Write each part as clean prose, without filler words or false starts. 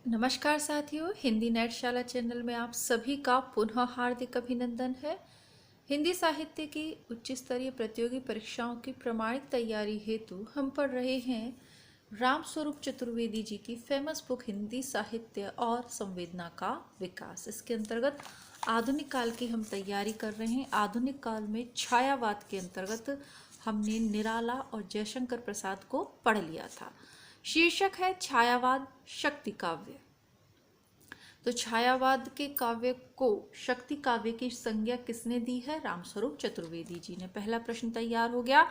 नमस्कार साथियों, हिंदी नेटशाला चैनल में आप सभी का पुनः हार्दिक अभिनंदन है। हिंदी साहित्य की उच्च स्तरीय प्रतियोगी परीक्षाओं की प्रमाणिक तैयारी हेतु हम पढ़ रहे हैं राम स्वरूप चतुर्वेदी जी की फेमस बुक हिंदी साहित्य और संवेदना का विकास। इसके अंतर्गत आधुनिक काल की हम तैयारी कर रहे हैं। आधुनिक काल में छायावाद के अंतर्गत हमने निराला और जयशंकर प्रसाद को पढ़ लिया था। शीर्षक है छायावाद शक्ति काव्य। तो छायावाद के काव्य को शक्ति काव्य की संज्ञा किसने दी है? रामस्वरूप चतुर्वेदी जी ने। पहला प्रश्न तैयार हो गया।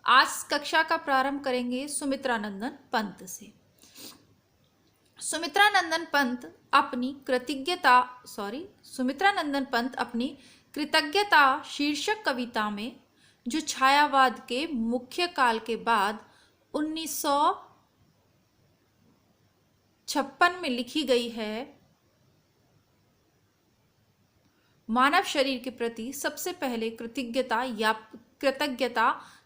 आज कक्षा का प्रारंभ करेंगे सुमित्रानंदन पंत से। सुमित्रानंदन पंत अपनी कृतज्ञता शीर्षक कविता में जो छायावाद के मुख्य काल के बाद 1956 में लिखी गई है, मानव शरीर के प्रति सबसे पहले कृतज्ञता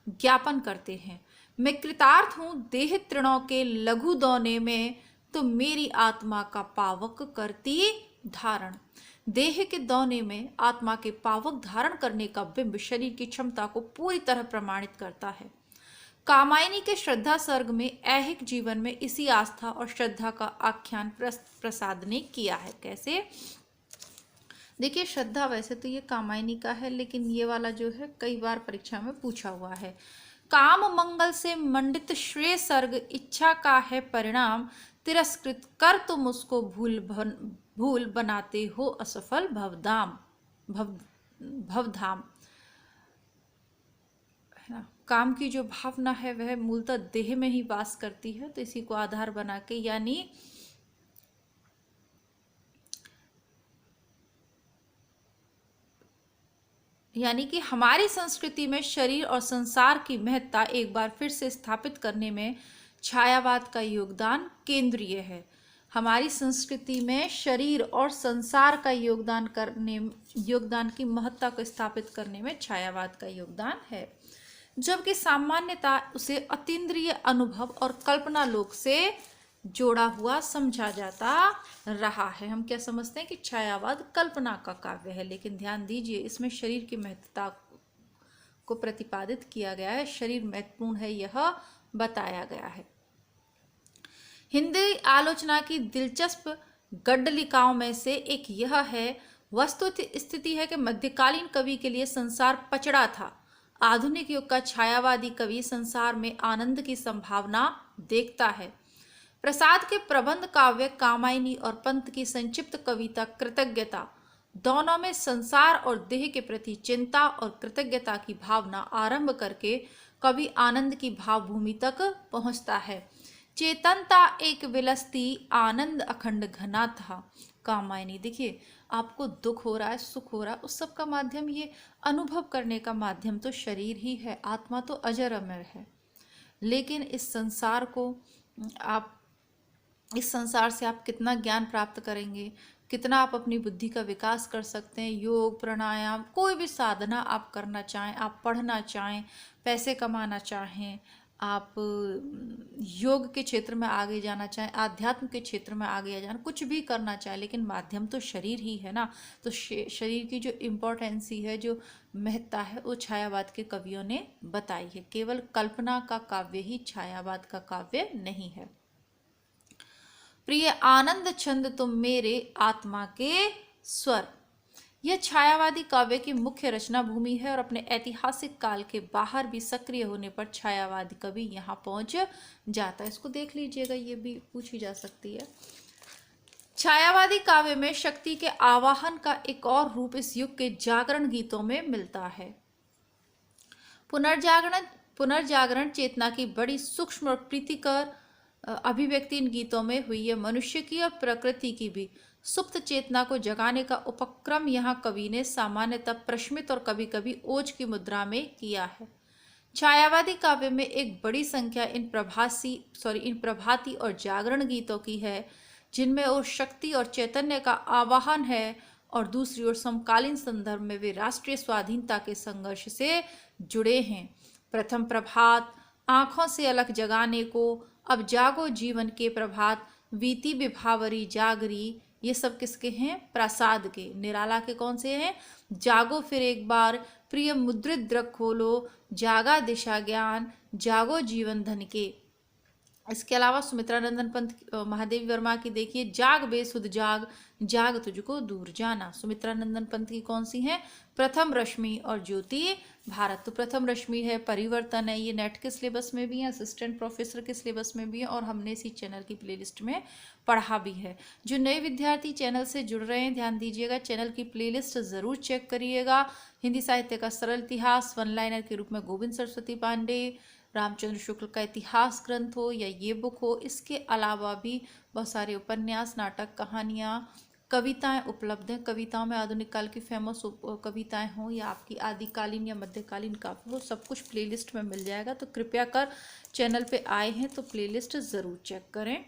ज्ञापन करते हैं। मैं कृतार्थ हूँ देह तृणों के लघु दौने में, तो मेरी आत्मा का पावक करती धारण। देह के दौने में आत्मा के पावक धारण करने का बिंब शरीर की क्षमता को पूरी तरह प्रमाणित करता है। कामायनी के श्रद्धा सर्ग में ऐहिक जीवन में इसी आस्था और श्रद्धा का आख्यान प्रसाद ने किया है। कैसे? देखिए, श्रद्धा वैसे तो ये कामायनी का है, लेकिन ये वाला जो है कई बार परीक्षा में पूछा हुआ है। काम मंगल से मंडित श्रेय सर्ग इच्छा का है परिणाम, तिरस्कृत कर तुम उसको भूल बनाते हो असफल भवधाम। है ना? काम की जो भावना है वह मूलतः देह में ही वास करती है, तो इसी को आधार बना के यानी कि हमारी संस्कृति में शरीर और संसार की महत्ता एक बार फिर से स्थापित करने में छायावाद का योगदान केंद्रीय है। हमारी संस्कृति में शरीर और संसार का योगदान की महत्ता को स्थापित करने में छायावाद का योगदान है, जबकि सामान्यता उसे अतीन्द्रिय अनुभव और कल्पना लोक से जोड़ा हुआ समझा जाता रहा है। हम क्या समझते हैं कि छायावाद कल्पना का काव्य है, लेकिन ध्यान दीजिए इसमें शरीर की महत्ता को प्रतिपादित किया गया है। शरीर महत्वपूर्ण है, यह बताया गया है। हिंदी आलोचना की दिलचस्प गड्डलिकाओं में से एक यह है, वस्तु स्थिति है कि मध्यकालीन कवि के लिए संसार पचड़ा था। आधुनिक युग का छायावादी कवि संसार में आनंद की संभावना देखता है। प्रसाद के प्रबंध काव्य कामायनी और पंत की संक्षिप्त कविता कृतज्ञता, दोनों में संसार और देह के प्रति चिंता और कृतज्ञता की भावना आरंभ करके कवि आनंद की भावभूमि तक पहुंचता है। चेतनता एक विलसती आनंद अखंड घना था। कामायनी, देखिए आपको दुख हो रहा है, सुख हो रहा है, उस सब का माध्यम, ये अनुभव करने का माध्यम तो शरीर ही है। आत्मा तो अजर अमर है, लेकिन इस संसार से आप कितना ज्ञान प्राप्त करेंगे, कितना आप अपनी बुद्धि का विकास कर सकते हैं। योग, प्राणायाम, कोई भी साधना आप करना चाहें, आप पढ़ना चाहें, पैसे कमाना चाहें, आप योग के क्षेत्र में आगे जाना चाहें, आध्यात्म के क्षेत्र में आगे जाना, कुछ भी करना चाहें, लेकिन माध्यम तो शरीर ही है ना। तो शरीर की जो इम्पोर्टेंसी है, जो महत्ता है, वो छायावाद के कवियों ने बताई है। केवल कल्पना का काव्य ही छायावाद का काव्य नहीं है। प्रिय आनंद छंद तुम मेरे आत्मा के स्वर, यह छायावादी काव्य की मुख्य रचना भूमि है और अपने ऐतिहासिक काल के बाहर भी सक्रिय होने पर छायावादी कवि यहाँ पहुंच जाता है। इसको देख लीजिएगा, ये भी पूछी जा सकती है। छायावादी काव्य में शक्ति के आवाहन का एक और रूप इस युग के जागरण गीतों में मिलता है। पुनर्जागरण चेतना की बड़ी सूक्ष्म और प्रीतिकर अभिव्यक्ति इन गीतों में हुई है। मनुष्य की और प्रकृति की भी सुप्त चेतना को जगाने का उपक्रम यहाँ कवि ने सामान्यतः प्रश्मित और कभी कभी ओज की मुद्रा में किया है। छायावादी काव्य में एक बड़ी संख्या इन प्रभाती और जागरण गीतों की है, जिनमें और शक्ति और चैतन्य का आवाहन है, और दूसरी ओर समकालीन संदर्भ में वे राष्ट्रीय स्वाधीनता के संघर्ष से जुड़े हैं। प्रथम प्रभात, आंखों से अलग जगाने को, अब जागो जीवन के प्रभात, वीति विभावरी जागरी, ये सब किसके हैं? प्रसाद के। निराला के कौन से हैं? जागो फिर एक बार, प्रिय मुद्रित दृक खोलो, जागा दिशा ज्ञान, जागो जीवन धन के। इसके अलावा सुमित्रा नंदन पंत महादेवी वर्मा की देखिए, जाग बेसुध जाग, जाग तुझको दूर जाना। सुमित्रा नंदन पंत की कौन सी है? प्रथम रश्मि और ज्योति भारत। तो प्रथम रश्मि है, परिवर्तन है, ये नेट के सिलेबस में भी है, असिस्टेंट प्रोफेसर के सिलेबस में भी है, और हमने इसी चैनल की प्लेलिस्ट में पढ़ा भी है। जो नए विद्यार्थी चैनल से जुड़ रहे हैं, ध्यान दीजिएगा, चैनल की प्लेलिस्ट जरूर चेक करिएगा। हिंदी साहित्य का सरल इतिहास वन लाइनर के रूप में गोविंद सरस्वती पांडे, रामचंद्र शुक्ल का इतिहास ग्रंथ हो या ये बुक हो, इसके अलावा भी बहुत सारे उपन्यास, नाटक, कहानियाँ, कविताएं उपलब्ध हैं। कविताओं में आधुनिक काल की फेमस कविताएं हों या आपकी आदिकालीन या मध्यकालीन काव्य हो, सब कुछ प्लेलिस्ट में मिल जाएगा। तो कृपया कर चैनल पे आए हैं तो प्लेलिस्ट ज़रूर चेक करें।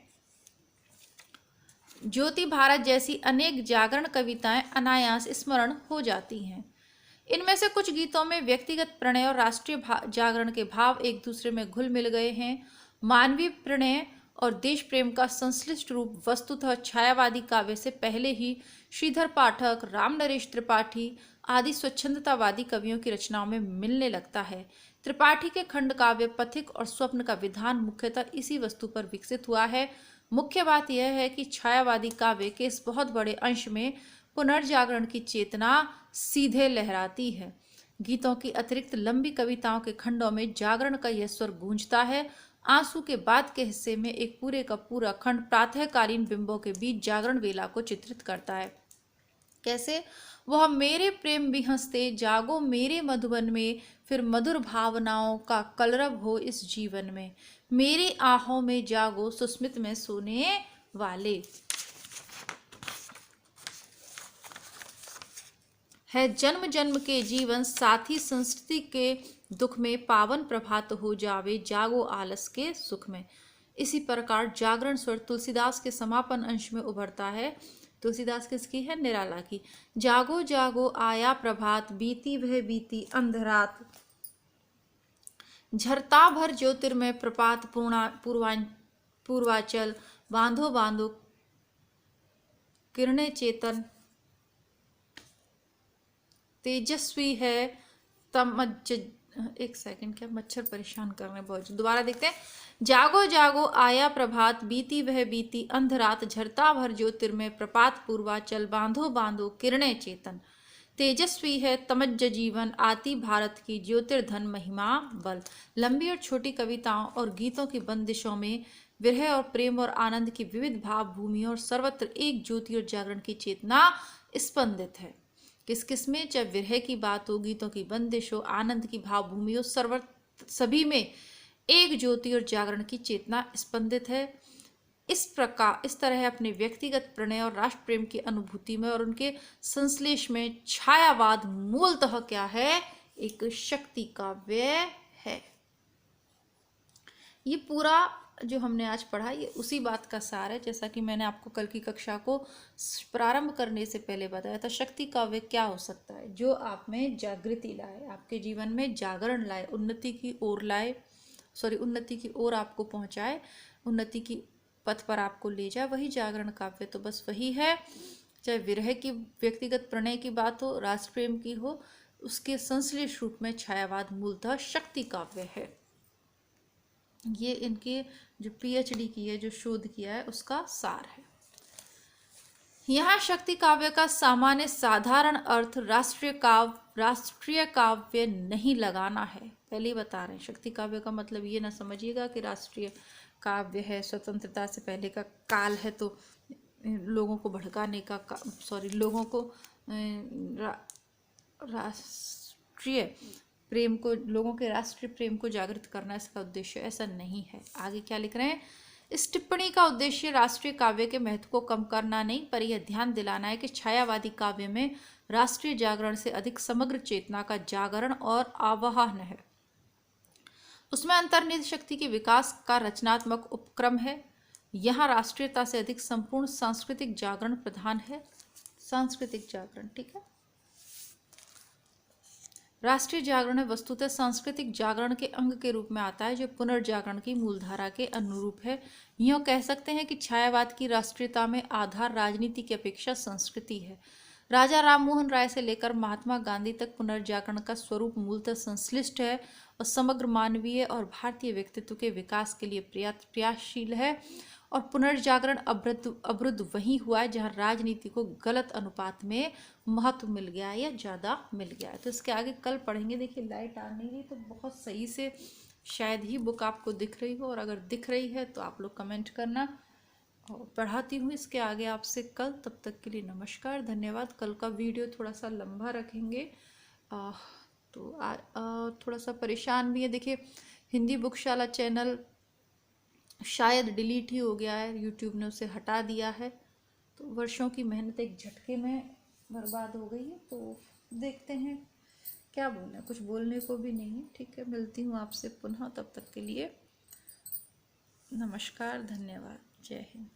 ज्योति भारत जैसी अनेक जागरण कविताएं अनायास स्मरण हो जाती हैं। इनमें से कुछ गीतों में व्यक्तिगत प्रणय और राष्ट्रीय जागरण के भाव एक दूसरे में घुल मिल गए हैं। मानवीय प्रणय और देश प्रेम का संश्लिष्ट रूप वस्तुतः छायावादी काव्य से पहले ही श्रीधर पाठक, राम नरेश त्रिपाठी आदि स्वच्छंदतावादी कवियों की रचनाओं में मिलने लगता है। त्रिपाठी के खंड काव्य पथिक और स्वप्न का विधान मुख्यतः इसी वस्तु पर विकसित हुआ है। मुख्य बात यह है कि छायावादी काव्य के इस बहुत बड़े अंश में पुनर्जागरण की चेतना सीधे लहराती है। गीतों की अतिरिक्त लंबी कविताओं के खंडों में जागरण का यह स्वर गूंजता है। आंसू के बाद के हिस्से में एक पूरे का पूरा खंड प्रातःकालीन बिंबों के बीच जागरण वेला को चित्रित करता है। कैसे? वह मेरे प्रेम भी हंसते जागो मेरे मधुबन में, फिर मधुर भावनाओं का कलरव हो इस जीवन में, मेरी आहों में जागो सुस्मित में सोने वाले। है जन्म जन्म के जीवन साथी, संस्कृति के दुख में पावन प्रभात हो जावे, जागो आलस के सुख में। इसी प्रकार जागरण स्वर तुलसीदास के समापन अंश में उभरता है। तुलसीदास किसकी है? निराला की। जागो जागो आया प्रभात, बीती वह बीती अंधरात, झरता भर ज्योतिर्मय प्रपात, पूर्वाचल, बांधो बांधो किरणे चेतन, तेजस्वी है तमज्ज। एक सेकंड, क्या मच्छर परेशान कर रहे हैं बहुत। दोबारा देखते हैं। जागो जागो आया प्रभात, बीती वह बीती अंधरात, झरता भर ज्योतिर्मय प्रपात, पूर्वाचल, बांधो बांधो किरणे चेतन, तेजस्वी है तमज्ज जीवन, आती भारत की ज्योतिर्धन महिमा बल। लंबी और छोटी कविताओं और गीतों की बंदिशों में विरह और प्रेम और आनंद की विविध भाव भूमियों और सर्वत्र एक ज्योति और जागरण की चेतना स्पंदित है। किस किस में? चाहे विरह की बात हो, गीतों की बंदिश हो, आनंद की भावभूमि हो, सर्वत्र सभी में एक ज्योति और जागरण की चेतना स्पंदित है। इस तरह अपने व्यक्तिगत प्रणय और राष्ट्र प्रेम की अनुभूति में और उनके संश्लेष में छायावाद मूलतः क्या है? एक शक्ति काव्य है। ये पूरा जो हमने आज पढ़ा ये उसी बात का सार है, जैसा कि मैंने आपको कल की कक्षा को प्रारंभ करने से पहले बताया था। शक्ति काव्य क्या हो सकता है? जो आप में जागृति लाए, आपके जीवन में जागरण लाए, उन्नति की ओर लाए, उन्नति की ओर आपको पहुंचाए, उन्नति की पथ पर आपको ले जाए, वही जागरण काव्य। तो बस वही है। चाहे विरह की, व्यक्तिगत प्रणय की बात हो, राष्ट्र प्रेम की हो, उसके संश्लेष रूप में छायावाद मूलतः शक्ति काव्य है। ये इनके जो पीएचडी की है, जो शोध किया है, उसका सार है। यहाँ शक्ति काव्य का सामान्य साधारण अर्थ राष्ट्रीय काव्य नहीं लगाना है। पहले ही बता रहे हैं, शक्ति काव्य का मतलब ये ना समझिएगा कि राष्ट्रीय काव्य है, स्वतंत्रता से पहले का काल है तो लोगों को भड़काने का लोगों को राष्ट्रीय प्रेम को, लोगों के राष्ट्रीय प्रेम को जागृत करना इसका उद्देश्य, ऐसा नहीं है। आगे क्या लिख रहे हैं? इस टिप्पणी का उद्देश्य राष्ट्रीय काव्य के महत्व को कम करना नहीं, पर यह ध्यान दिलाना है कि छायावादी काव्य में राष्ट्रीय जागरण से अधिक समग्र चेतना का जागरण और आवाहन है। उसमें अंतर्निहित शक्ति के विकास का रचनात्मक उपक्रम है। यहाँ राष्ट्रीयता से अधिक संपूर्ण सांस्कृतिक जागरण प्रधान है। सांस्कृतिक जागरण, ठीक है। राष्ट्रीय जागरण वस्तुतः सांस्कृतिक जागरण के अंग के रूप में आता है जो पुनर्जागरण की मूलधारा के अनुरूप है। यूँ कह सकते हैं कि छायावाद की राष्ट्रीयता में आधार राजनीति की अपेक्षा संस्कृति है। राजा राममोहन राय से लेकर महात्मा गांधी तक पुनर्जागरण का स्वरूप मूलतः संश्लिष्ट है और समग्र मानवीय और भारतीय व्यक्तित्व के विकास के लिए प्रयासशील है। और पुनर्जागरण अवरुद्ध वहीं हुआ है जहां राजनीति को गलत अनुपात में महत्व मिल गया है या ज़्यादा मिल गया है। तो इसके आगे कल पढ़ेंगे। देखिए लाइट आ नहीं रही तो बहुत सही से शायद ही बुक आपको दिख रही हो, और अगर दिख रही है तो आप लोग कमेंट करना। और पढ़ाती हूँ इसके आगे आपसे कल। तब तक के लिए नमस्कार, धन्यवाद। कल का वीडियो थोड़ा सा लंबा रखेंगे। थोड़ा सा परेशान भी है। देखिए हिंदी बुकशाला चैनल शायद डिलीट ही हो गया है, यूट्यूब ने उसे हटा दिया है। तो वर्षों की मेहनत एक झटके में बर्बाद हो गई है। तो देखते हैं, क्या बोलना, कुछ बोलने को भी नहीं है। ठीक है, मिलती हूँ आपसे पुनः। तब तक के लिए नमस्कार, धन्यवाद, जय हिंद।